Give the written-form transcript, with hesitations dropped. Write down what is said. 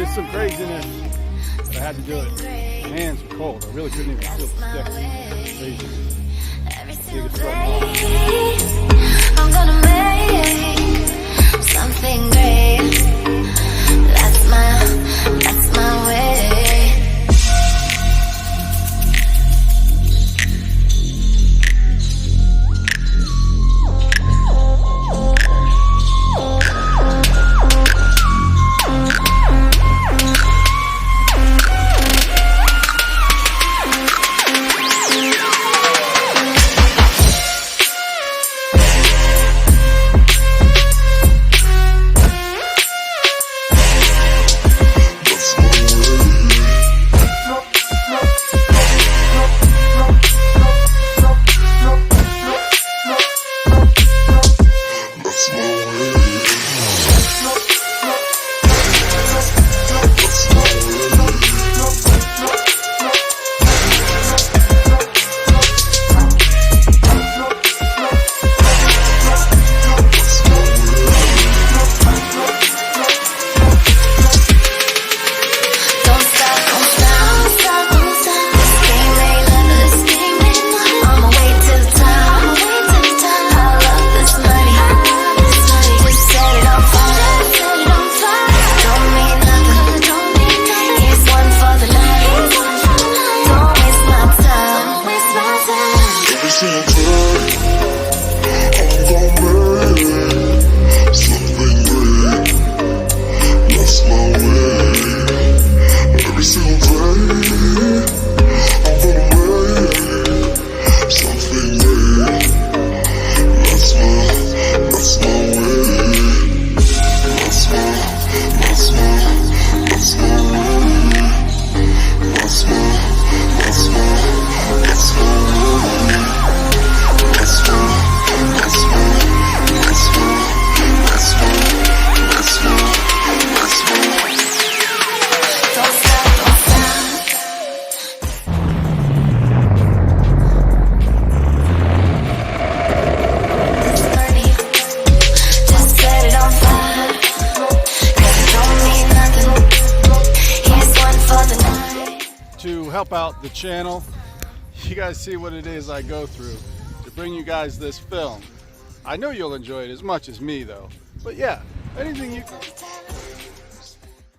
It's some craziness, but I had to do it. My hands were cold. I really couldn't even feel the stick. Crazy. I'm gonna make something great. That's my way. To help out the channel, you guys see what it is I go through to bring you guys this film. I know you'll enjoy it as much as me though, but yeah, anything you